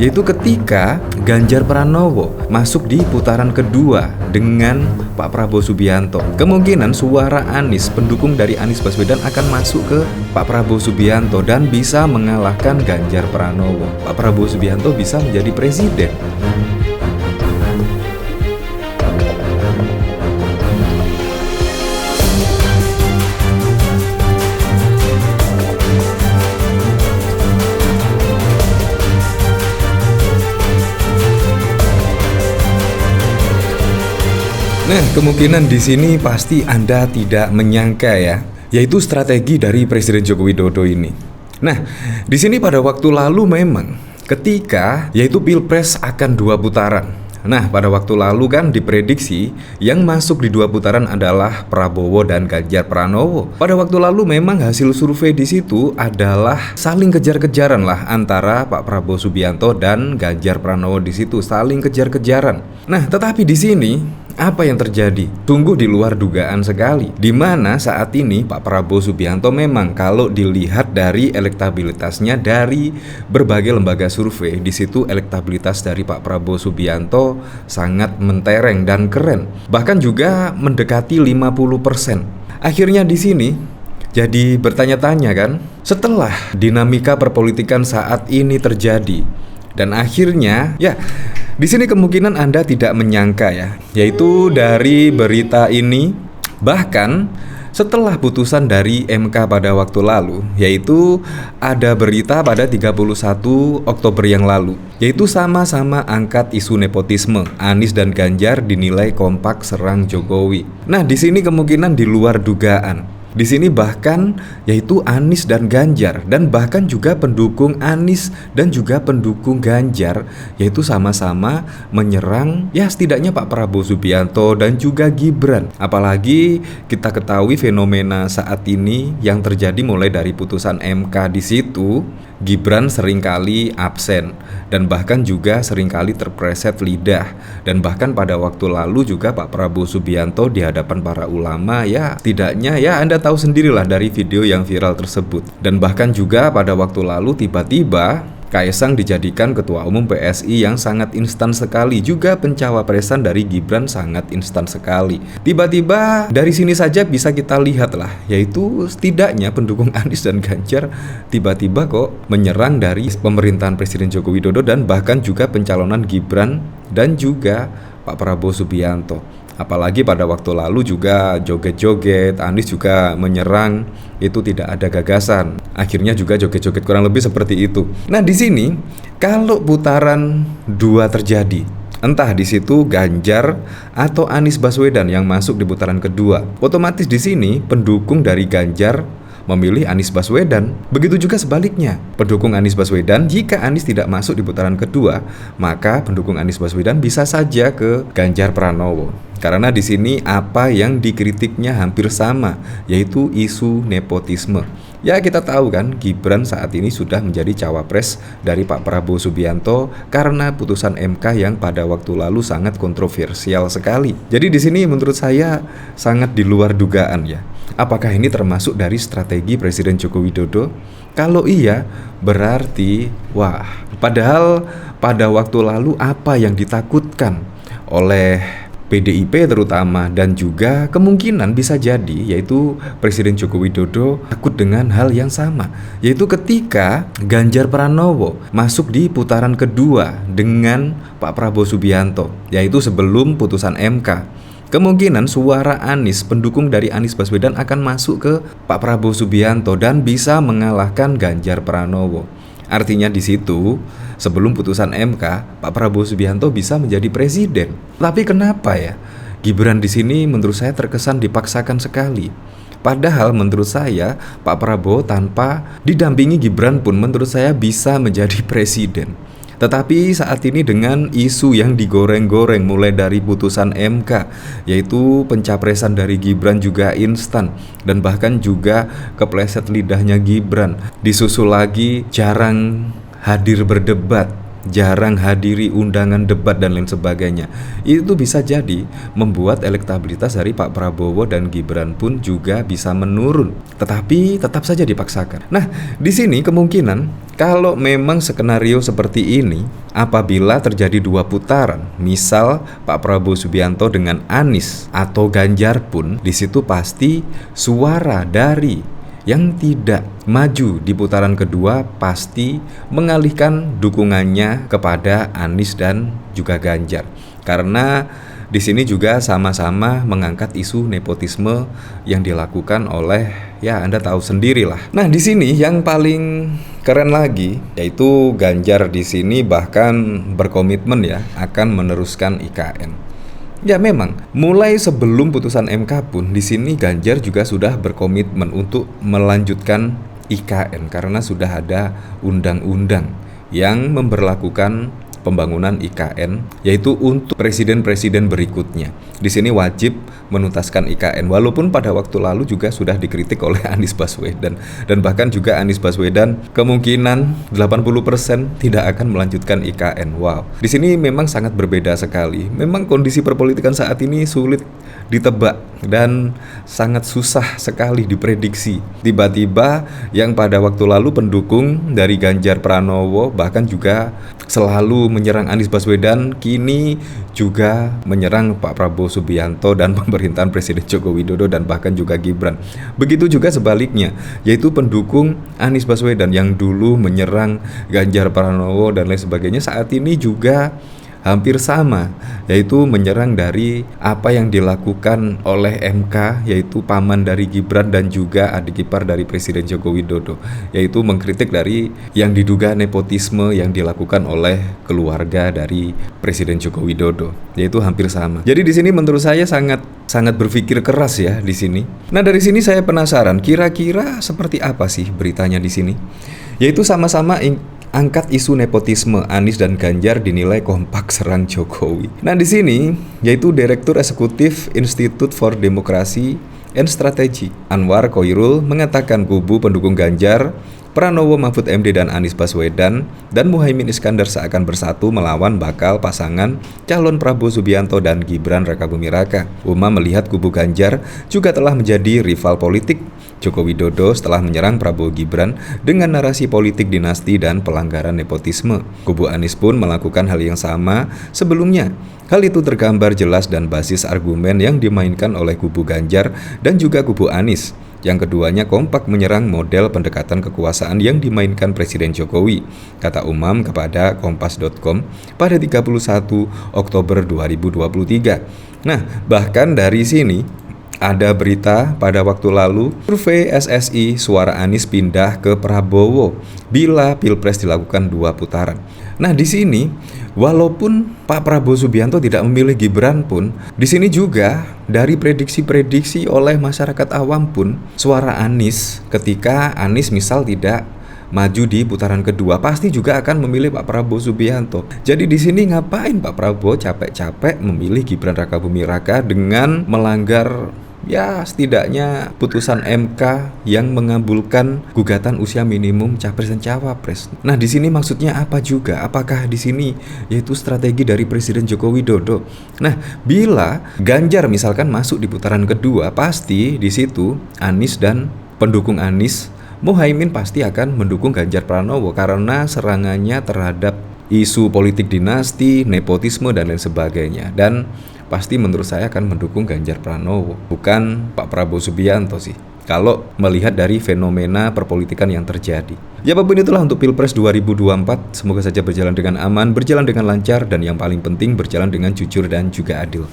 yaitu ketika Ganjar Pranowo masuk di putaran kedua dengan Pak Prabowo Subianto. Kemungkinan suara Anies, pendukung dari Anies Baswedan akan masuk ke Pak Prabowo Subianto dan bisa mengalahkan Ganjar Pranowo. Pak Prabowo Subianto bisa menjadi presiden. Nah, kemungkinan di sini pasti Anda tidak menyangka ya, yaitu strategi dari Presiden Joko Widodo ini. Nah, di sini pada waktu lalu memang ketika yaitu Pilpres akan 2 putaran. Nah, pada waktu lalu kan diprediksi yang masuk di 2 putaran adalah Prabowo dan Ganjar Pranowo. Pada waktu lalu memang hasil survei di situ adalah saling kejar-kejaran lah antara Pak Prabowo Subianto dan Ganjar Pranowo di situ saling kejar-kejaran. Nah, tetapi di sini apa yang terjadi? Sungguh di luar dugaan sekali. Di mana saat ini Pak Prabowo Subianto memang kalau dilihat dari elektabilitasnya dari berbagai lembaga survei, di situ elektabilitas dari Pak Prabowo Subianto sangat mentereng dan keren. Bahkan juga mendekati 50%. Akhirnya di sini jadi bertanya-tanya kan, setelah dinamika perpolitikan saat ini terjadi dan akhirnya ya di sini kemungkinan Anda tidak menyangka ya, yaitu dari berita ini bahkan setelah putusan dari MK pada waktu lalu, yaitu ada berita pada 31 Oktober yang lalu, yaitu sama-sama angkat isu nepotisme. Anies dan Ganjar dinilai kompak serang Jokowi. Nah, di sini kemungkinan di luar dugaan. Di sini bahkan yaitu Anies dan Ganjar dan bahkan juga pendukung Anies dan juga pendukung Ganjar yaitu sama-sama menyerang ya setidaknya Pak Prabowo Subianto dan juga Gibran. Apalagi kita ketahui fenomena saat ini yang terjadi mulai dari putusan MK di situ, Gibran seringkali absen dan bahkan juga seringkali terpreset lidah, dan bahkan pada waktu lalu juga Pak Prabowo Subianto di hadapan para ulama ya setidaknya ya Anda tahu sendirilah dari video yang viral tersebut. Dan bahkan juga pada waktu lalu tiba-tiba Kaisang dijadikan ketua umum PSI yang sangat instan sekali, juga pencawapresan dari Gibran sangat instan sekali. Tiba-tiba dari sini saja bisa kita lihat lah, yaitu setidaknya pendukung Anies dan Ganjar tiba-tiba kok menyerang dari pemerintahan Presiden Joko Widodo dan bahkan juga pencalonan Gibran dan juga Pak Prabowo Subianto. Apalagi pada waktu lalu juga joget-joget, Anies juga menyerang, itu tidak ada gagasan. Akhirnya juga joget-joget kurang lebih seperti itu. Nah, di sini kalau putaran 2 terjadi, entah di situ Ganjar atau Anies Baswedan yang masuk di putaran kedua, otomatis di sini pendukung dari Ganjar memilih Anies Baswedan. Begitu juga sebaliknya, pendukung Anies Baswedan jika Anies tidak masuk di putaran kedua, maka pendukung Anies Baswedan bisa saja ke Ganjar Pranowo. Karena di sini apa yang dikritiknya hampir sama, yaitu isu nepotisme. Ya, kita tahu kan Gibran saat ini sudah menjadi cawapres dari Pak Prabowo Subianto karena putusan MK yang pada waktu lalu sangat kontroversial sekali. Jadi di sini menurut saya sangat di luar dugaan ya. Apakah ini termasuk dari strategi Presiden Joko Widodo? Kalau iya, berarti wah, padahal pada waktu lalu apa yang ditakutkan oleh PDIP terutama dan juga kemungkinan bisa jadi yaitu Presiden Joko Widodo takut dengan hal yang sama, yaitu ketika Ganjar Pranowo masuk di putaran kedua dengan Pak Prabowo Subianto, yaitu sebelum putusan MK. Kemungkinan suara Anies, pendukung dari Anies Baswedan akan masuk ke Pak Prabowo Subianto dan bisa mengalahkan Ganjar Pranowo. Artinya di situ sebelum putusan MK, Pak Prabowo Subianto bisa menjadi presiden. Tapi kenapa ya? Gibran di sini menurut saya terkesan dipaksakan sekali. Padahal menurut saya Pak Prabowo tanpa didampingi Gibran pun menurut saya bisa menjadi presiden. Tetapi saat ini dengan isu yang digoreng-goreng mulai dari putusan MK, yaitu pencapresan dari Gibran juga instan dan bahkan juga kepleset lidahnya Gibran, disusul lagi jarang hadir berdebat, jarang hadiri undangan debat dan lain sebagainya. Itu bisa jadi membuat elektabilitas dari Pak Prabowo dan Gibran pun juga bisa menurun. Tetapi tetap saja dipaksakan. Nah, di sini kemungkinan kalau memang skenario seperti ini, apabila terjadi 2 putaran, misal Pak Prabowo Subianto dengan Anies atau Ganjar pun, di situ pasti suara dari yang tidak maju di putaran kedua pasti mengalihkan dukungannya kepada Anies dan juga Ganjar. Karena di sini juga sama-sama mengangkat isu nepotisme yang dilakukan oleh, ya Anda tahu sendirilah. Nah, di sini yang paling keren lagi yaitu Ganjar di sini bahkan berkomitmen ya akan meneruskan IKN. Ya memang, mulai sebelum putusan MK pun di sini Ganjar juga sudah berkomitmen untuk melanjutkan IKN karena sudah ada undang-undang yang memberlakukan pembangunan IKN, yaitu untuk presiden-presiden berikutnya. Di sini wajib menuntaskan IKN, walaupun pada waktu lalu juga sudah dikritik oleh Anies Baswedan, dan bahkan juga Anies Baswedan kemungkinan 80% tidak akan melanjutkan IKN. Wow, di sini memang sangat berbeda sekali. Memang kondisi perpolitikan saat ini sulit ditebak dan sangat susah sekali diprediksi. Tiba-tiba yang pada waktu lalu pendukung dari Ganjar Pranowo bahkan juga selalu menyerang Anies Baswedan, kini juga menyerang Pak Prabowo Subianto dan pemerintahan Presiden Joko Widodo dan bahkan juga Gibran. Begitu juga sebaliknya, yaitu pendukung Anies Baswedan yang dulu menyerang Ganjar Pranowo dan lain sebagainya, saat ini juga hampir sama, yaitu menyerang dari apa yang dilakukan oleh MK, yaitu paman dari Gibran dan juga adik ipar dari Presiden Joko Widodo, yaitu mengkritik dari yang diduga nepotisme yang dilakukan oleh keluarga dari Presiden Joko Widodo, yaitu hampir sama. Jadi di sini menurut saya sangat berpikir keras ya di sini. Nah, dari sini saya penasaran kira-kira seperti apa sih beritanya di sini, yaitu sama-sama angkat isu nepotisme. Anies dan Ganjar dinilai kompak serang Jokowi. Nah, di sini yaitu Direktur Eksekutif Institute for Democracy and Strategy Anwar Khoirul mengatakan kubu pendukung Ganjar Pranowo, Mahfud MD dan Anies Baswedan dan Muhaimin Iskandar seakan bersatu melawan bakal pasangan calon Prabowo Subianto dan Gibran Rakabuming Raka. Umam melihat kubu Ganjar juga telah menjadi rival politik Joko Widodo setelah menyerang Prabowo Gibran dengan narasi politik dinasti dan pelanggaran nepotisme. Kubu Anies pun melakukan hal yang sama sebelumnya. Hal itu tergambar jelas dan basis argumen yang dimainkan oleh kubu Ganjar dan juga kubu Anies. Yang keduanya kompak menyerang model pendekatan kekuasaan yang dimainkan Presiden Jokowi, kata Umam kepada Kompas.com pada 31 Oktober 2023. Nah, bahkan dari sini ada berita pada waktu lalu, survei SSI suara Anies pindah ke Prabowo bila Pilpres dilakukan 2 putaran. Nah, di sini walaupun Pak Prabowo Subianto tidak memilih Gibran pun, di sini juga dari prediksi-prediksi oleh masyarakat awam pun suara Anies ketika Anies misal tidak maju di putaran kedua pasti juga akan memilih Pak Prabowo Subianto. Jadi di sini ngapain Pak Prabowo capek-capek memilih Gibran Rakabuming Raka dengan melanggar ya setidaknya putusan MK yang mengabulkan gugatan usia minimum capres dan cawapres. Nah, di sini maksudnya apa juga? Apakah di sini yaitu strategi dari Presiden Joko Widodo? Nah, bila Ganjar misalkan masuk di putaran kedua, pasti di situ Anies dan pendukung Anies, Muhaimin pasti akan mendukung Ganjar Pranowo karena serangannya terhadap isu politik dinasti, nepotisme dan lain sebagainya. Dan pasti menurut saya akan mendukung Ganjar Pranowo, bukan Pak Prabowo Subianto sih, kalau melihat dari fenomena perpolitikan yang terjadi. Ya, apapun itulah untuk Pilpres 2024, semoga saja berjalan dengan aman, berjalan dengan lancar, dan yang paling penting berjalan dengan jujur dan juga adil.